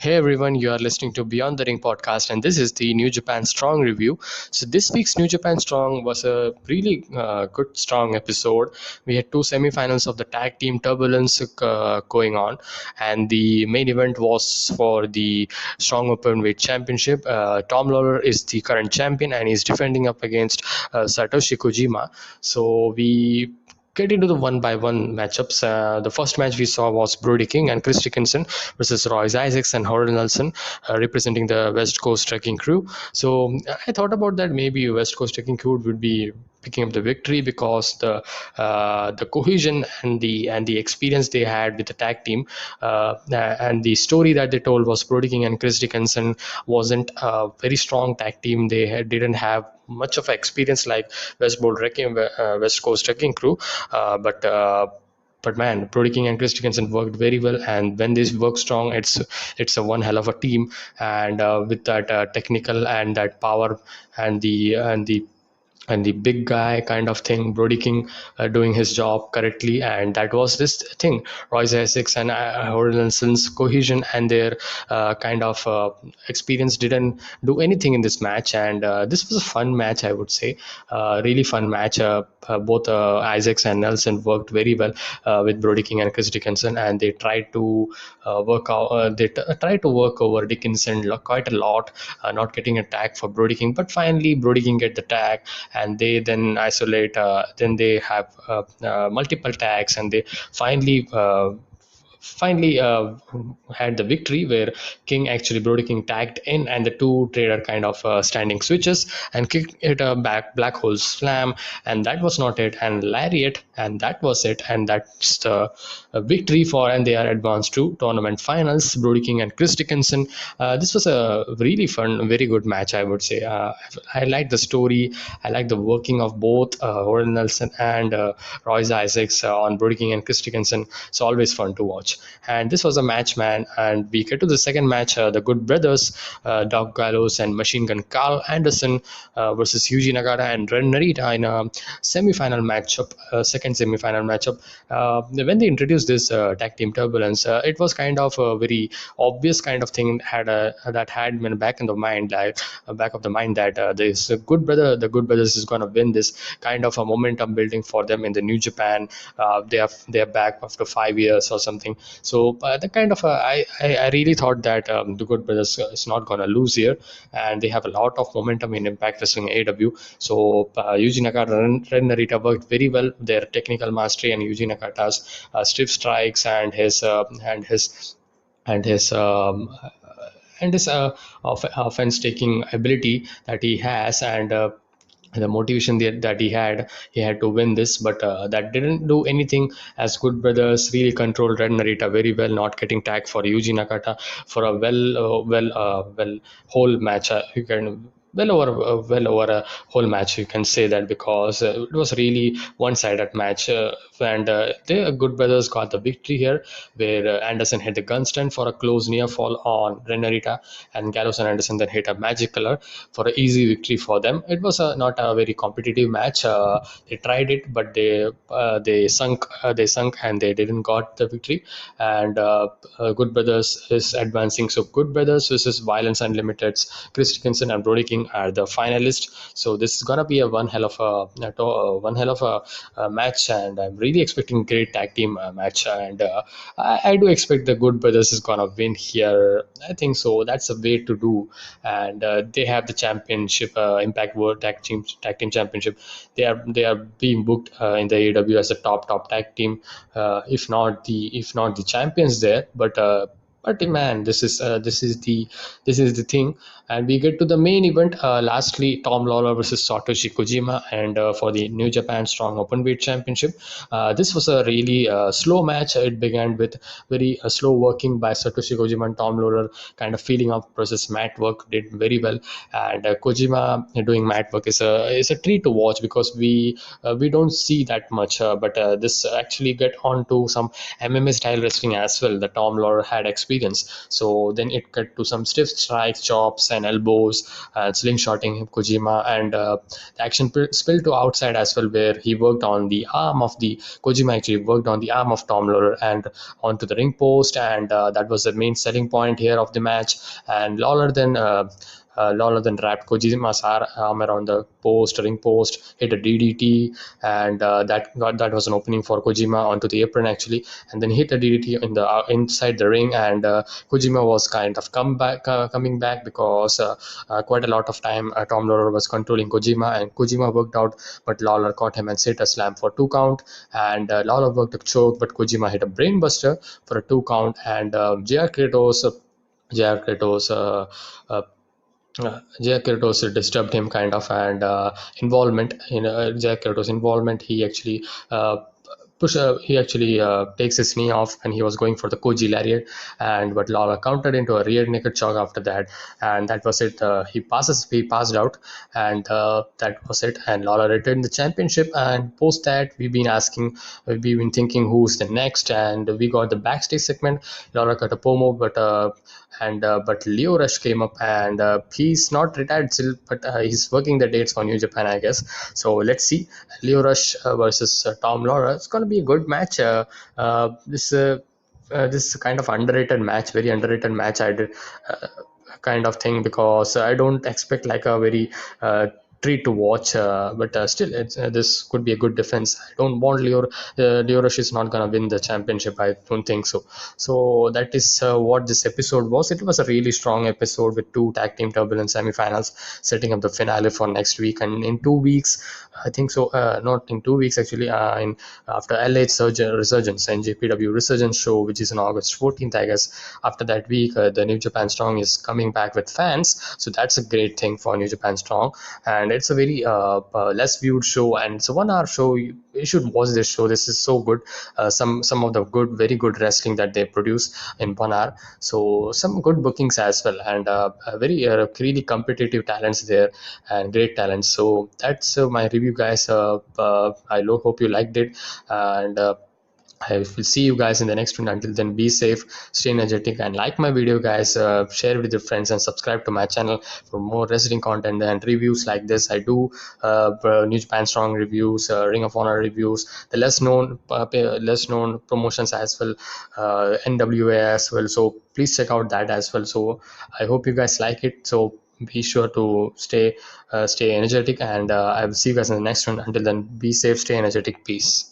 Hey everyone, you are listening to Beyond the Ring podcast, and this is the New Japan Strong review. So, this week's New Japan Strong was a really good, strong episode. We had two semifinals of the tag team Turbulence going on, and the main event was for the Strong Openweight Championship. Tom Lawlor is the current champion, and he's defending up against Satoshi Kojima. So, we get into the one by one matchups. The first match we saw was Brody King and Chris Dickinson versus Royce Isaacs and Howard Nelson, representing the West Coast Trekking Crew. So I thought about that maybe West Coast Trekking Crew would be picking up the victory because the cohesion and the experience they had with the tag team and the story that they told was Brody King and Chris Dickinson wasn't a very strong tag team. Didn't have much of experience like West Coast Trekking Crew, but man, Brody King and Chris Dickinson worked very well, and when they work strong, it's a one hell of a team. And with that technical and that power and the big guy kind of thing, Brody King doing his job correctly, and that was this thing. Royce Essex and Howard Nelson's cohesion and their kind of experience didn't do anything in this match, and this was a fun match, I would say, really fun match. Both Isaacs and Nelson worked very well with Brody King and Chris Dickinson, and they tried to tried to work over Dickinson quite a lot, not getting a tag for Brody King, but finally Brody King get the tag, and they then isolate. Then they have multiple tags, and they finally had the victory where Brody King tagged in, and the two trader kind of standing switches and kicked it a black hole slam, and that was not it, and lariat, and that was it, and that's the victory for, and they are advanced to tournament finals. Brody King and Chris Dickinson. This was a really fun, very good match, I would say. I like the story. I like the working of both Warren Nelson and Royce Isaacs on Brody King and Chris Dickinson. It's always fun to watch. And this was a match, man. And we get to the second match, the Good Brothers, Doc Gallows and Machine Gun Carl Anderson versus Yuji Nagata and Ren Narita in a semi-final matchup, second semi-final matchup. When they introduced this tag team Turbulence, it was kind of a very obvious kind of thing that had been back in the mind, like back of the mind that the Good Brothers is going to win this, kind of a momentum building for them in the New Japan. They are back after 5 years or something. So the kind of I really thought that the Good Brothers is not going to lose here, and they have a lot of momentum in Impact Wrestling AEW. So Yuji Nakata and Ren Narita worked very well. Their technical mastery and Yuji Nakata's stiff strikes and his and his offense taking ability that he has, and the motivation that he had to win this, but that didn't do anything, as Good Brothers really controlled Red Narita very well, not getting tagged for Yuji Nakata for a well whole match. You can well over a whole match, you can say that, because it was really one-sided match, and the Good Brothers got the victory here, where Anderson hit the gun stand for a close near fall on Ren Narita, and Gallows and Anderson then hit a magic color for an easy victory for them. It was not a very competitive match. They tried it, but they sunk, and they didn't got the victory. And Good Brothers is advancing. So Good Brothers versus Violence Unlimited's Chris Dickinson and Brody King are the finalists. So this is gonna be a one hell of a match, and I'm really expecting great tag team match. And I do expect the Good Brothers is gonna win here. I think so. That's a way to do, and they have the championship, Impact World Tag Team Championship. They are being booked in the AEW as a top tag team, if not the champions there, but man, this is the thing, and we get to the main event. Lastly, Tom Lawlor versus Satoshi Kojima, and for the New Japan Strong Openweight Championship. This was a really slow match. It began with very slow working by Satoshi Kojima and Tom Lawlor, kind of feeling up process. Mat work did very well, and Kojima doing mat work is a treat to watch, because we don't see that much. But this actually get on to some MMA style wrestling as well. The Tom Lawlor had experience experience. So then it cut to some stiff strikes, chops, and elbows, slingshotting Kojima, and the action spilled to outside as well, where he worked on the arm of the Kojima actually worked on the arm of Tom Lawlor and onto the ring post, and that was the main selling point here of the match. And Lawler then wrapped Kojima's arm around the ring post, hit a DDT, and that was an opening for Kojima onto the apron actually, and then hit a DDT in the inside the ring, and Kojima was kind of coming back because quite a lot of time Tom Lawler was controlling Kojima, and Kojima worked out, but Lawler caught him and hit a slam for 2 count, and Lawler worked a choke, but Kojima hit a brainbuster for a 2 count, and JR Kratos Jack Kratos disturbed him kind of, and involvement in Jack Kratos' involvement. He actually takes his knee off, and he was going for the Koji lariat, and but Lawler countered into a rear naked choke after that, and that was it. He passed out, and that was it. And Lawler retained the championship. And post that, we've been thinking who's the next, and we got the backstage segment. Lawler cut a promo, but Leo Rush came up, and he's not retired still, but he's working the dates for New Japan, I guess. So let's see, Leo Rush versus Tom Lawler. It's gonna be a good match. This is a kind of underrated match, very underrated match. I did kind of thing, because I don't expect like a very treat to watch, but still, this could be a good defense. I don't want Leo Rush is not gonna win the championship. I don't think so. So that is what this episode was. It was a really strong episode with two tag team Turbulence semifinals, setting up the finale for next week. And in 2 weeks, I think so. Not in 2 weeks actually. In after LH Resurgence, NJPW Resurgence show, which is on August 14th, I guess. After that week, the New Japan Strong is coming back with fans, so that's a great thing for New Japan Strong. And it's a very less viewed show, and it's a 1 hour show. You should watch this show. This is so good. Some of the very good wrestling that they produce in 1 hour. So some good bookings as well, and very really competitive talents there, and great talents. So that's my review, guys. I hope you liked it, and I will see you guys in the next one. Until then, be safe, stay energetic, and like my video, guys. Share with your friends and subscribe to my channel for more wrestling content and reviews like this. I do New Japan Strong reviews, Ring of Honor reviews, the less known promotions as well, NWA as well. So please check out that as well. So I hope you guys like it. So be sure to stay energetic, and I will see you guys in the next one. Until then, be safe, stay energetic, peace.